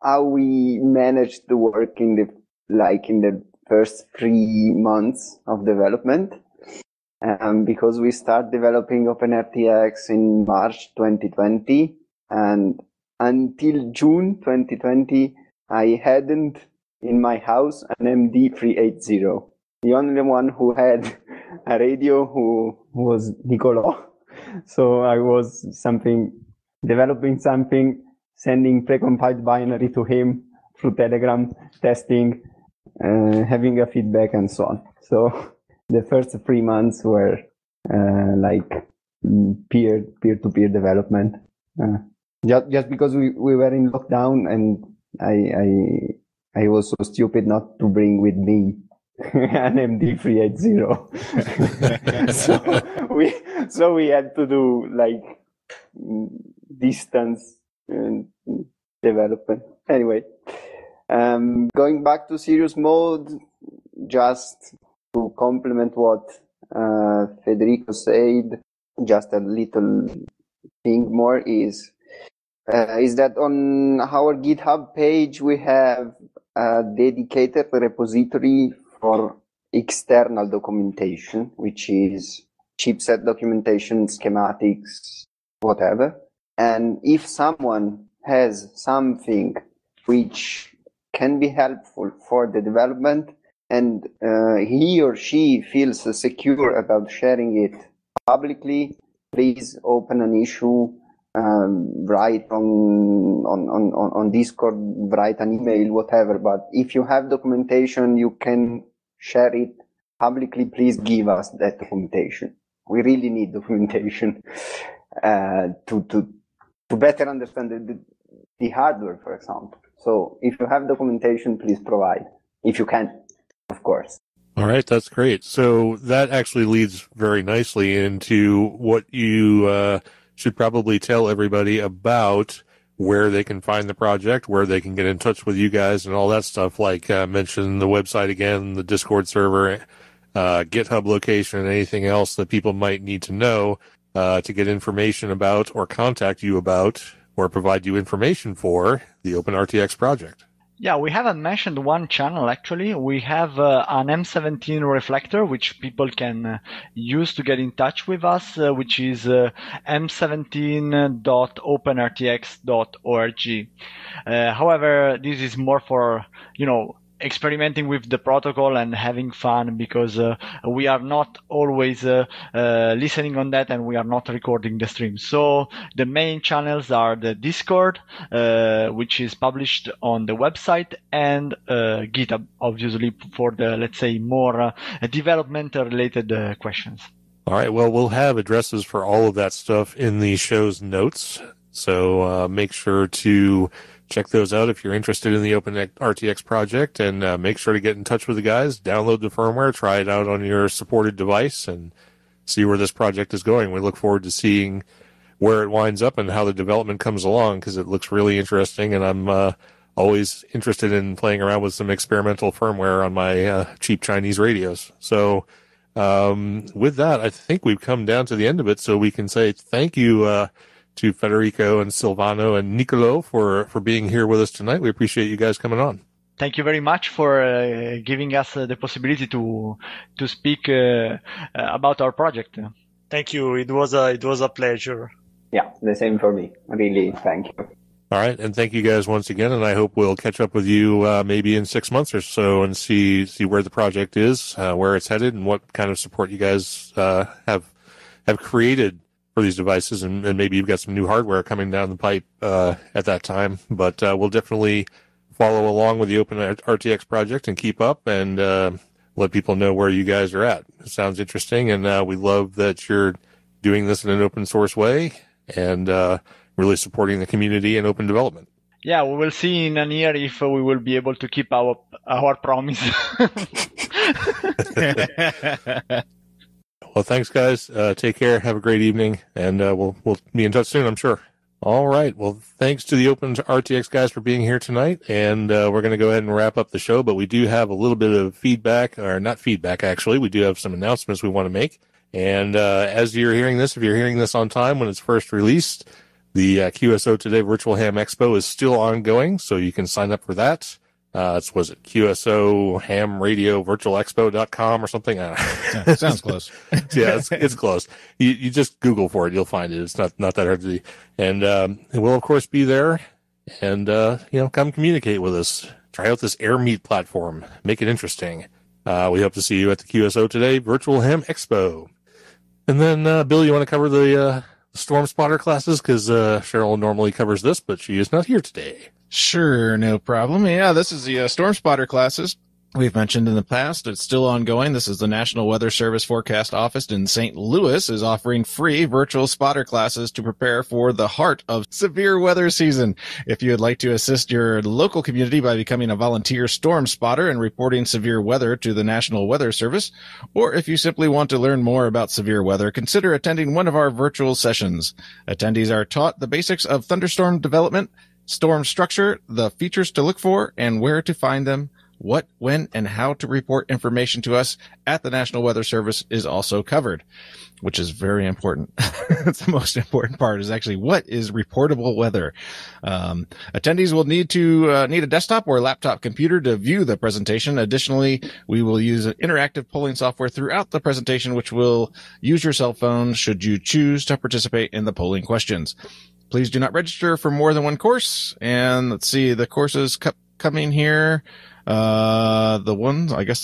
how we managed to work in the first 3 months of development. Because we start developing OpenRTX in March 2020, and until June 2020, I hadn't in my house an MD380. The only one who had a radio who was Niccolo. So I was developing something, sending precompiled binary to him through Telegram, testing, having a feedback and so on. So the first 3 months were like peer-to-peer development. Just because we were in lockdown, and I was so stupid not to bring with me an MD380. so we had to do like distance development. Anyway, going back to serious mode, just to complement what Federico said, just a little thing more is that on our GitHub page we have a dedicated repository for external documentation, which is chipset documentation, schematics, whatever. And if someone has something which can be helpful for the development, and he or she feels secure about sharing it publicly, please open an issue, write on Discord, write an email, whatever. But if you have documentation, you can share it publicly. Please give us that documentation. We really need documentation to better understand the hardware, for example. So if you have documentation, please provide, if you can, of course. All right, that's great. So that actually leads very nicely into what you should probably tell everybody about where they can find the project, where they can get in touch with you guys and all that stuff, like mention the website again, the Discord server, GitHub location, and anything else that people might need to know to get information about or contact you about or provide you information for the OpenRTX project. Yeah, we haven't mentioned one channel actually. We have an M17 reflector which people can use to get in touch with us, which is m17.openrtx.org. However, this is more for, experimenting with the protocol and having fun, because we are not always listening on that, and we are not recording the stream. So the main channels are the Discord, which is published on the website, and GitHub, obviously, for the, let's say, more development related questions. All right. Well, we'll have addresses for all of that stuff in the show's notes. So make sure to check those out if you're interested in the OpenRTX project, and make sure to get in touch with the guys, download the firmware, try it out on your supported device, and see where this project is going. We look forward to seeing where it winds up and how the development comes along, because it looks really interesting, and I'm always interested in playing around with some experimental firmware on my cheap Chinese radios. So with that, I think we've come down to the end of it, so we can say thank you to Federico and Sylvano and Niccolo for being here with us tonight. We appreciate you guys coming on. Thank you very much for giving us the possibility to speak about our project. Thank you. It was a pleasure. Yeah, the same for me. Really, thank you. All right, and thank you guys once again, and I hope we'll catch up with you maybe in 6 months or so and see where the project is, where it's headed, and what kind of support you guys have have created for these devices, and maybe you've got some new hardware coming down the pipe at that time. But we'll definitely follow along with the OpenRTX project and keep up and let people know where you guys are at. It sounds interesting, and we love that you're doing this in an open source way and really supporting the community and open development. Yeah, we will see in a year if we will be able to keep our promise. Well, thanks, guys. Take care. Have a great evening, and we'll be in touch soon, I'm sure. All right. Well, thanks to the OpenRTX guys for being here tonight, and we're going to go ahead and wrap up the show, but we do have a little bit of feedback, or not feedback, actually. We do have some announcements we want to make, and as you're hearing this, if you're hearing this on time when it's first released, the QSO Today Virtual Ham Expo is still ongoing, so you can sign up for that. Was it QSO Ham Radio Virtual Expo.com or something? Yeah, sounds close. Yeah, it's close. You just Google for it. You'll find it. It's not that hard to do. And, we'll of course be there and, come communicate with us. Try out this Air Meet platform. Make it interesting. We hope to see you at the QSO Today Virtual Ham Expo. And then, Bill, you want to cover the Storm Spotter classes? Cause, Cheryl normally covers this, but she is not here today. Sure, no problem. Yeah, this is the Storm Spotter classes we've mentioned in the past. It's still ongoing. This is the National Weather Service Forecast Office in St. Louis is offering free virtual spotter classes to prepare for the heart of severe weather season. If you would like to assist your local community by becoming a volunteer storm spotter and reporting severe weather to the National Weather Service, or if you simply want to learn more about severe weather, consider attending one of our virtual sessions. Attendees are taught the basics of thunderstorm development, storm structure, the features to look for, and where to find them. What, when, and how to report information to us at the National Weather Service is also covered, which is very important. That's the most important part, is actually what is reportable weather. Attendees will need a desktop or laptop computer to view the presentation. Additionally, we will use interactive polling software throughout the presentation, which will use your cell phone should you choose to participate in the polling questions. Please do not register for more than one course. And let's see, the courses coming here. The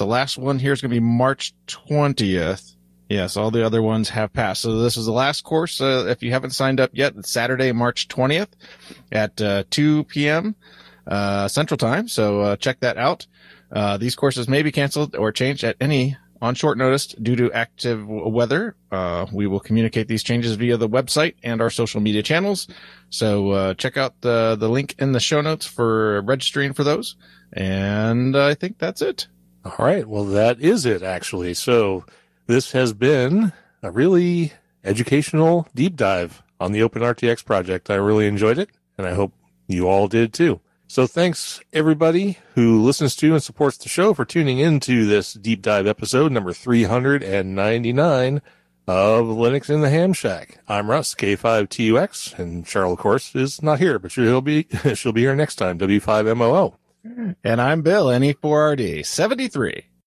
last one here is going to be March 20th. Yes, all the other ones have passed. So this is the last course. If you haven't signed up yet, it's Saturday, March 20th at 2 p.m. Central Time. So check that out. These courses may be canceled or changed on short notice due to active weather. We will communicate these changes via the website and our social media channels. So check out the link in the show notes for registering for those. And I think that's it. All right. Well, that is it, actually. So this has been a really educational deep dive on the OpenRTX project. I really enjoyed it, and I hope you all did too. So thanks, everybody who listens to and supports the show, for tuning into this deep dive episode number 399 of Linux in the Ham Shack. I'm Russ, K5TUX, and Cheryl, of course, is not here, but she'll be here next time, W5MOO. And I'm Bill, NE4RD73.